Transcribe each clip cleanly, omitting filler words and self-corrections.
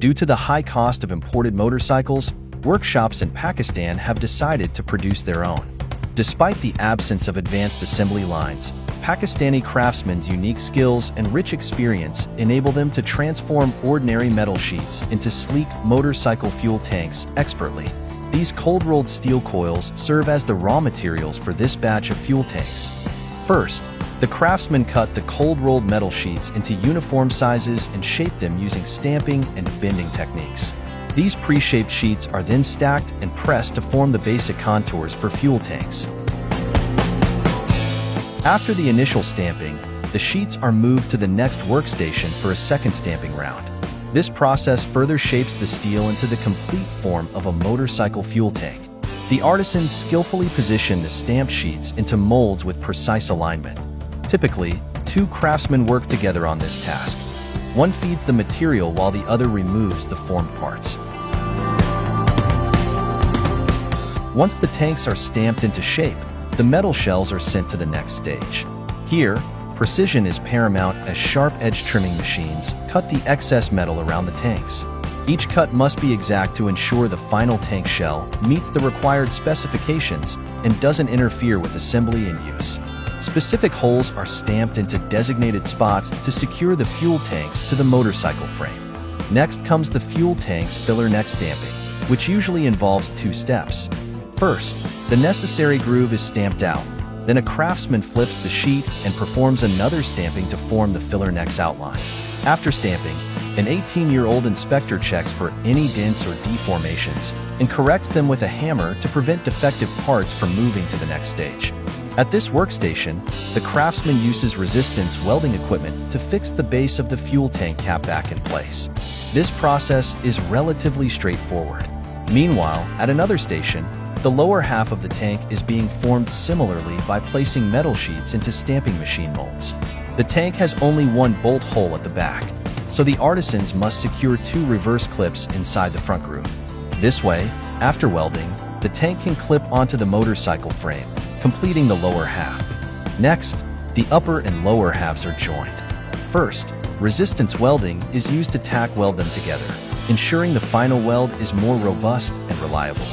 Due to the high cost of imported motorcycles, workshops in Pakistan have decided to produce their own. Despite the absence of advanced assembly lines, Pakistani craftsmen's unique skills and rich experience enable them to transform ordinary metal sheets into sleek motorcycle fuel tanks expertly. These cold-rolled steel coils serve as the raw materials for this batch of fuel tanks. First, the craftsmen cut the cold-rolled metal sheets into uniform sizes and shape them using stamping and bending techniques. These pre-shaped sheets are then stacked and pressed to form the basic contours for fuel tanks. After the initial stamping, the sheets are moved to the next workstation for a second stamping round. This process further shapes the steel into the complete form of a motorcycle fuel tank. The artisans skillfully position the stamped sheets into molds with precise alignment. Typically, two craftsmen work together on this task. One feeds the material while the other removes the formed parts. Once the tanks are stamped into shape, the metal shells are sent to the next stage. Here, precision is paramount as sharp-edged trimming machines cut the excess metal around the tanks. Each cut must be exact to ensure the final tank shell meets the required specifications and doesn't interfere with assembly and use. Specific holes are stamped into designated spots to secure the fuel tanks to the motorcycle frame. Next comes the fuel tank's filler neck stamping, which usually involves two steps. First, the necessary groove is stamped out. Then a craftsman flips the sheet and performs another stamping to form the filler neck's outline. After stamping, an 18-year-old inspector checks for any dents or deformations and corrects them with a hammer to prevent defective parts from moving to the next stage. At this workstation, the craftsman uses resistance welding equipment to fix the base of the fuel tank cap back in place. This process is relatively straightforward. Meanwhile, at another station, the lower half of the tank is being formed similarly by placing metal sheets into stamping machine molds. The tank has only one bolt hole at the back, so the artisans must secure two reverse clips inside the front groove. This way, after welding, the tank can clip onto the motorcycle frame, completing the lower half. Next, the upper and lower halves are joined. First, resistance welding is used to tack weld them together, ensuring the final weld is more robust and reliable.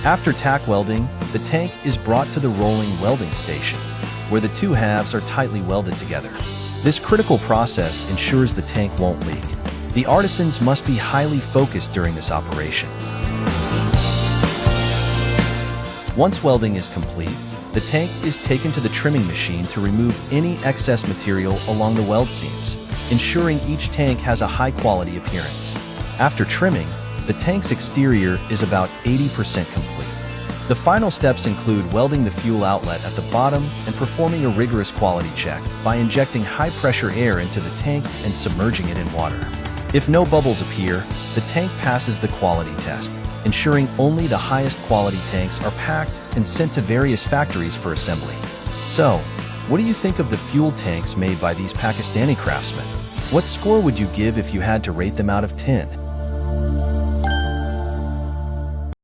After tack welding, the tank is brought to the rolling welding station, where the two halves are tightly welded together. This critical process ensures the tank won't leak. The artisans must be highly focused during this operation. Once welding is complete, the tank is taken to the trimming machine to remove any excess material along the weld seams, ensuring each tank has a high-quality appearance. After trimming, the tank's exterior is about 80% complete. The final steps include welding the fuel outlet at the bottom and performing a rigorous quality check by injecting high-pressure air into the tank and submerging it in water. If no bubbles appear, the tank passes the quality test, ensuring only the highest quality tanks are packed and sent to various factories for assembly. So, what do you think of the fuel tanks made by these Pakistani craftsmen? What score would you give if you had to rate them out of 10?